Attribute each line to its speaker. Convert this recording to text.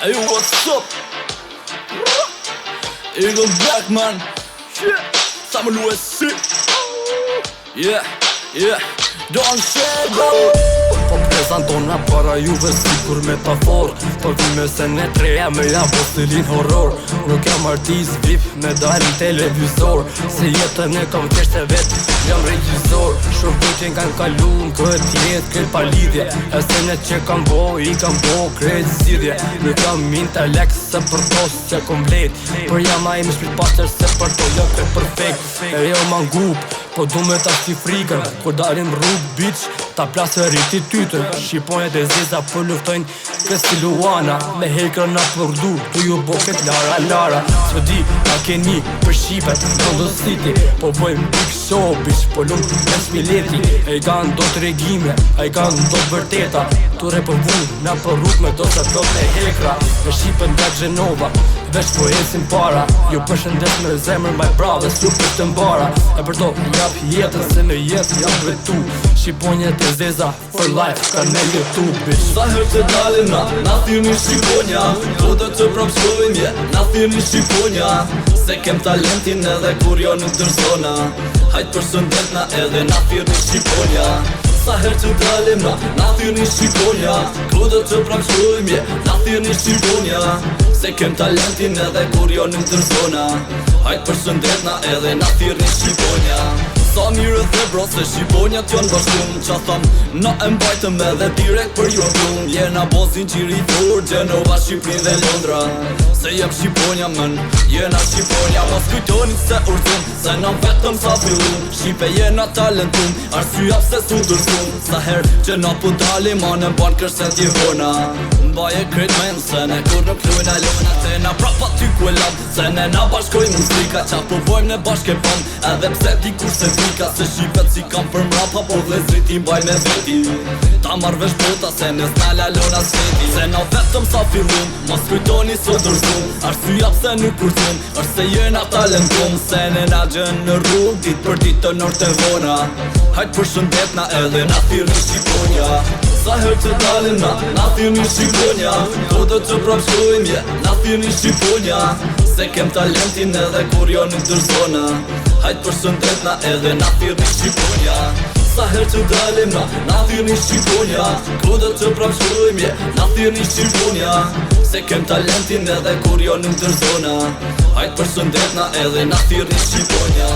Speaker 1: Hey, what's up? Eagle Black man. Samuel USC. Yeah, yeah. Don't say bro. Po prezantona para juve si kur metafor. Po vime se ne treja me ja postilin horror. Nuk jam artist vip me dalin televizor. Se jetën e kam kesh se vet jam regjizor. Shurbutin kan kalu në këtë jet këtë palidhje. E se ne që kam bo, i kam bo krejt zidhje. Nuk jam intelekt se për to se komplet. Për jam a imi shpit pasër se për to jo këtë perfekt. E jo man gup, po du me ta shti frikën. Kur dalim rrug bitch, ta plasë rriti tytën. Shqiponjet e zeza për luftojnë kësti Luana. Me hekrën na përdu, tu ju bo këtë lara. Së di, a keni për Shqipet në City. Po bojmë big show, bitch, po lumë në smileti. E i kanë do të regime, e i kanë do të vërteta. Ture për vun, na për rrug me do të plot me hekra. Me Shqipën nga Gjenova, veç po esim para. Ju përshëndet me zemër my brothers, ju për të mbara. E për to, jap jetën se në jetë jam vetu. Shqiponjet e zeza for life, kanë me YouTube, bitch.
Speaker 2: Sa herë që dalim na thirrni Shqiponja. Do të prapshkojmë, na thirrni Shqiponja. Se kem talentin edhe kur jo nuk dërzona. Hajt përshëndetna edhe na thirrni Shqiponja. Sa herë që dalim na thirrni Shqiponja. Do të prapshkojmë, na thirrni Shqiponja. Se kem talentin edhe kur jo nuk dërzona. Hajt përshëndetna edhe na thirrni Shqiponja. Sa mirë dhe bro se Shqiponjat janë bashkum. Qa tham, na e mbajtëm edhe direkt për ju plum. Jena bozin qiri fur, Gjenova, Shqipri dhe Londra. Se jem Shqiponja mën, jena Shqiponja. Mos kujtoni se urdhum, se na vetëm sa fillum. Shqipe jena talentum, arsyeja pse su dërsum. Sa her që na po dalim, anë ban kërset jehona. Mbaje krejt men, se ne kur nuk lujna lona. Se na prapa ty ku e lam, se ne na bashkojnë muzika. Qa po vojmë ne bashke pëm, edhe pse dikur se vika. Se Shqipet si kam për mrapa, po vlezrit i mbaj me veti. Ta marrvesh bota, se ne s'na lalona sveti. Se na vetëm sa fillum, mos kujtoni sot dërzum. Arsyeja pse nuk kurthum, është se jena talentum. Se ne na gjën në rrug, dit për dit të nort e vona. Hajt përshëndetna edhe na thirrni Shqiponja. Sa herë që dalim na thirrni Shqiponja. Do të prapshkojmë, na thirrni Shqiponja. Se kem talentin edhe kur jo nuk dërzona. Hajt përshëndetna edhe na thirrni Shqiponja. Sa herë që dalim na thirrni Shqiponja. Do të prapshkojmë, na thirrni Shqiponja. Se kem talentin edhe kur jo nuk dërzona. Hajt përshëndetna edhe na thirrni Shqiponja.